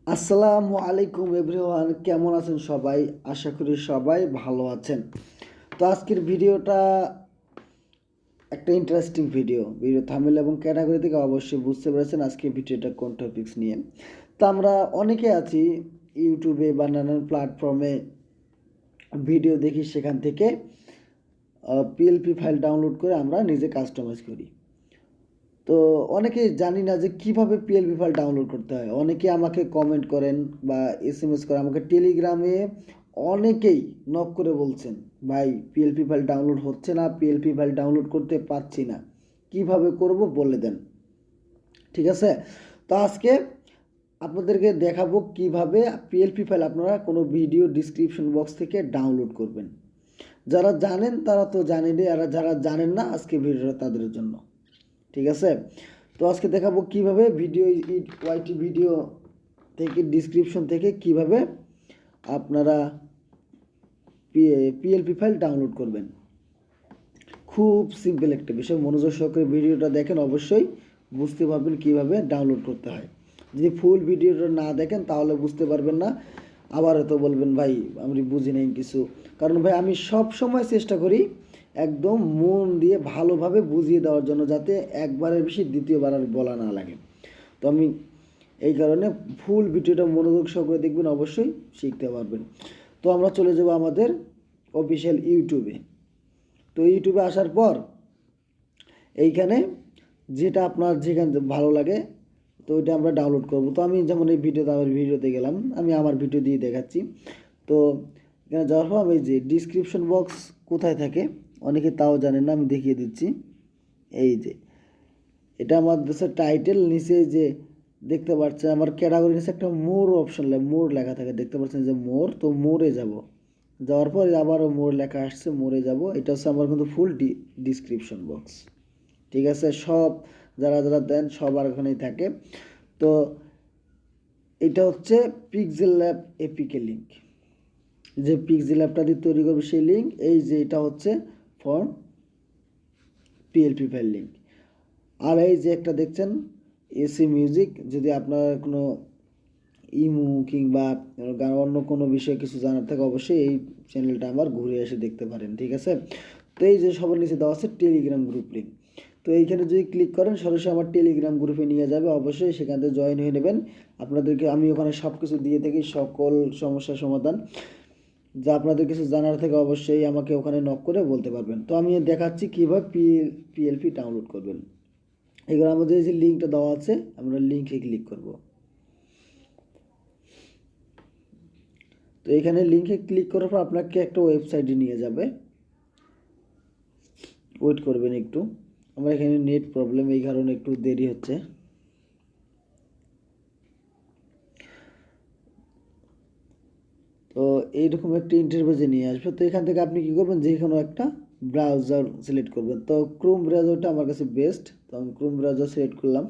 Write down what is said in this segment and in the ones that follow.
আসসালামু আলাইকুম এভরিওয়ান, কেমন আছেন সবাই? আশা করি সবাই ভালো আছেন। তো আজকের ভিডিওটা একটা ইন্টারেস্টিং ভিডিও থাম্বনেল এবং ক্যাটাগরি থেকে অবশ্যই বুঝতে পেরেছেন আজকের ভিডিওটা কোন টপিকস নিয়ে। তো আমরা অনেকে আছি ইউটিউবে বা নানান প্ল্যাটফর্মে ভিডিও দেখি, সেখান থেকে পিএলপি ফাইল ডাউনলোড করে আমরা নিজে কাস্টমাইজ করি। তো অনেকেই জানি না যে কিভাবে পিএলপি ফাইল ডাউনলোড করতে হয়। অনেকে আমাকে কমেন্ট করেন বা এসএমএস করে, আমাকে টেলিগ্রামে অনেকেই নক করে বলছেন, ভাই পিএলপি ফাইল ডাউনলোড হচ্ছে না, পিএলপি ফাইল ডাউনলোড করতে পারছি না, কিভাবে করব বলে দেন। ঠিক আছে, তো আজকে আপনাদেরকে দেখাবো কিভাবে পিএলপি ফাইল আপনারা কোনো ভিডিও ডিসক্রিপশন বক্স থেকে ডাউনলোড করবেন। যারা জানেন তারা তো জানেনই, আর যারা জানেন না আজকে ভিডিওটা তাদের জন্য। ঠিক আছে, তো আজকে দেখাবো কিভাবে ওয়াইটি ভিডিও থেকে ডিসক্রিপশন থেকে কিভাবে আপনারা পিএলপি ফাইল ডাউনলোড করবেন। খুব সিম্পল একটা বিষয়, মনোযোগ সহকারে ভিডিওটা দেখেন, অবশ্যই বুঝতে পারবেন কিভাবে ডাউনলোড করতে হয়। যদি ফুল ভিডিওটা না দেখেন তাহলে বুঝতে পারবেন না, আবার হয়তো বলবেন ভাই আমি বুঝি নাই কিছু। কারণ ভাই আমি সব সময় চেষ্টা করি একদম মন দিয়ে ভালোভাবে বুঝিয়ে দেওয়ার জন্য, যাতে একবারের বেশি দ্বিতীয়বার আর বলা না লাগে। তো আমি এই কারণে ফুল ভিডিওটা মনোযোগ সহকারে দেখবেন, অবশ্যই শিখতে পারবেন। তো আমরা চলে যাব আমাদের অফিসিয়াল ইউটিউবে। তো ইউটিউবে আসার পর এইখানে যেটা আপনার যেখানে ভালো লাগে তো ওইটা আমরা ডাউনলোড করব। তো আমি যেমন এই ভিডিওতে গেলাম, আমি আমার ভিডিও দিয়ে দেখাচ্ছি। তো এখানে যাওয়ার পর আমি যে ডিসক্রিপশন বক্স কোথায় থাকে অনেকে তাও জানেন না, আমি দেখিয়ে দিচ্ছি। এই যে এটা আমার দেশের টাইটেল, নিচে যে দেখতে পাচ্ছেন আমার ক্যাটাগরি নিচে একটা মোর অপশন, মোর লেখা থাকে, দেখতে পাচ্ছেন যে মোর। তো মোরে যাওয়ার পর আবারও মোর লেখা আসছে, মোরে যাব। এটা হচ্ছে আমার কিন্তু ফুল ডিসক্রিপশন বক্স। ঠিক আছে, সব যারা যারা দেন সবার ওখানেই থাকে। তো এটা হচ্ছে পিক্সেল ল্যাব এপিকে লিঙ্ক, যে পিক্সেল ল্যাবটা দিয়ে তৈরি করবে সেই লিঙ্ক। এই যে এটা হচ্ছে ফর পিএলপি ফাইল লিঙ্ক। আর এই যে একটা দেখছেন এসি মিউজিক, যদি আপনার কোনো ইমু কিংবা অন্য কোনো বিষয়ে কিছু জানার থাকে অবশ্যই এই চ্যানেলটা আমার ঘুরে এসে দেখতে পারেন। ঠিক আছে, তো এই যে সবার নিচে দেওয়া আছে টেলিগ্রাম গ্রুপ লিঙ্ক। তো এইখানে যদি ক্লিক করেন সরাসরি আমার টেলিগ্রাম গ্রুপে নিয়ে যাবে, অবশ্যই সেখান থেকে জয়েন হয়ে নেবেন। আপনাদেরকে আমি ওখানে সব কিছু দিয়ে থাকি, সকল সমস্যার সমাধান। যা আপনাদের কিছু জানার থেকে অবশ্যই আমাকে ওখানে নক করে বলতে পারবেন। তো আমি দেখাচ্ছি কীভাবে পিএলপি ডাউনলোড করবেন। এগুলো আমাদের যে লিঙ্কটা দেওয়া আছে, আমরা লিঙ্কে ক্লিক করব। তো এখানে লিঙ্কে ক্লিক করার পর আপনাকে একটা ওয়েবসাইটে নিয়ে যাবে, ওয়েট করবেন একটু। আমার এখানে নেট প্রবলেম, এই কারণে একটু দেরি হচ্ছে। তো এইরকম একটা ইন্টারভিউতে নিয়ে আসবে। তো এখান থেকে আপনি কী করবেন, যে কোনো একটা ব্রাউজার সিলেক্ট করবেন। তো ক্রোম ব্রাউজারটা আমার কাছে বেস্ট, তো আমি ক্রোম ব্রাউজার সিলেক্ট করলাম।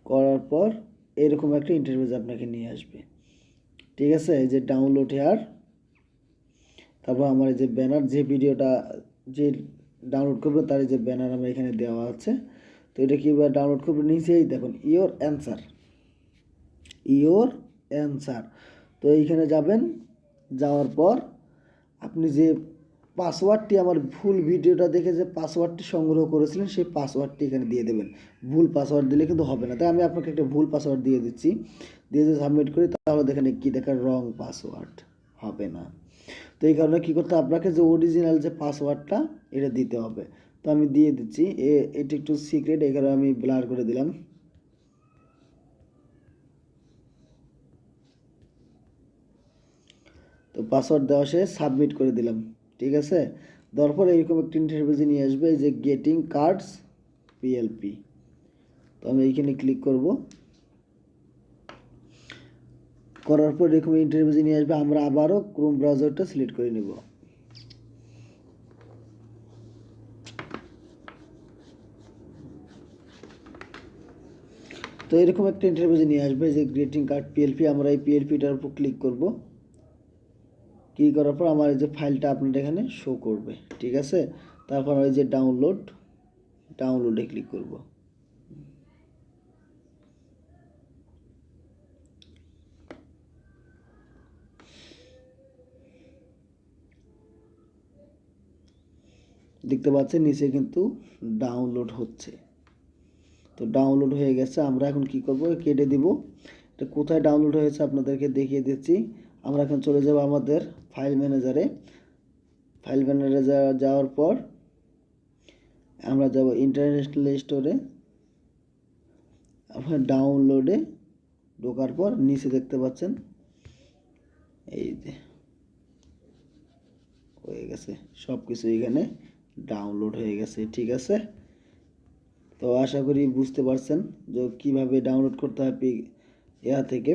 করার পর এরকম একটা ইন্টারভিউ আপনাকে নিয়ে আসবে। ঠিক আছে, এই যে ডাউনলোড হেয়ার, তারপর আমার এই যে ব্যানার, যে ভিডিওটা যে ডাউনলোড করবে তার যে ব্যানার আমার এখানে দেওয়া আছে। তো এটা কীভাবে ডাউনলোড করবে, নিচেই দেখুন ইওর অ্যান্সার। তো এইখানে যাবেন, যাওয়ার পর আপনি যে পাসওয়ার্ডটি আমার ভুল ভিডিওটা দেখে যে পাসওয়ার্ডটি সংগ্রহ করেছিলেন সেই পাসওয়ার্ডটি এখানে দিয়ে দেবেন। ভুল পাসওয়ার্ড দিলে কিন্তু হবে না, তাই আমি আপনাকে একটা ভুল পাসওয়ার্ড দিয়ে দিচ্ছি। দিয়ে যদি সাবমিট করি তাহলে দেখেন কি দেখার, রং পাসওয়ার্ড, হবে না। তো এই কারণে কী করতে, আপনাকে যে অরিজিনাল যে পাসওয়ার্ডটা এটা দিতে হবে। তো আমি দিয়ে দিচ্ছি, এটা একটু সিক্রেট, এই কারণে আমি ব্লার করে দিলাম। তো পাসওয়ার্ড দেওয়া শেষ, সাবমিট করে দিলাম। ঠিক আছে, দেওয়ার পর এইরকম একটা ইন্টারভিউ নিয়ে আসবে, এই যে গেটিং কার্ডস পিএলপি। তো আমি এইখানে ক্লিক করব। করার পর এরকম ইন্টারভিউ নিয়ে আসবে, আমরা আবারও ক্রোম ব্রাউজারটা সিলেক্ট করে নেব। তো এরকম একটা ইন্টারভিউ নিয়ে আসবে, যে গ্রিটিং কার্ড পিএলপি। আমরা এই পিএলপিটার উপর ক্লিক করব। ক্লিক করার পর আমার এই যে ফাইলটা আপনাদের এখানে শো করবে। ঠিক আছে, তারপর ওই যে ডাউনলোডে ক্লিক করব। দেখতে পাচ্ছেন নিচে কিন্তু ডাউনলোড হচ্ছে। তো ডাউনলোড হয়ে গেছে, আমরা এখন কি করব, কেটে দিব। এটা কোথায় ডাউনলোড হয়েছে আপনাদেরকে দেখিয়ে দিচ্ছি। আমরা এখন চলে যাব আমাদের ফাইল ম্যানেজারে। ফাইল ম্যানেজারে যাওয়ার পর আমরা যাব ইন্টারন্যাশনাল স্টোরে। আপনার ডাউনলোডে ঢোকার পর নিচে দেখতে পাচ্ছেন এই যে হয়ে গেছে, সব কিছু এখানে ডাউনলোড হয়ে গেছে। ঠিক আছে, তো আশা করি বুঝতে পারছেন যে কীভাবে ডাউনলোড করতে হয় থেকে।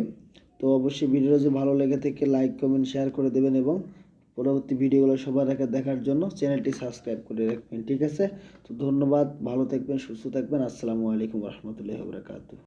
তো অবশ্যই ভিডিওটা যদি ভালো লেগে থাকে লাইক কমেন্ট শেয়ার করে দেবেন এবং পরবর্তী ভিডিওগুলো সবার আগে দেখার জন্য চ্যানেলটি সাবস্ক্রাইব করে রাখবেন। ঠিক আছে, তো ধন্যবাদ, ভালো থাকবেন, সুস্থ থাকবেন। আসসালামু আলাইকুম রহমতুল্লাহি ওয়া বারাকাতুহু।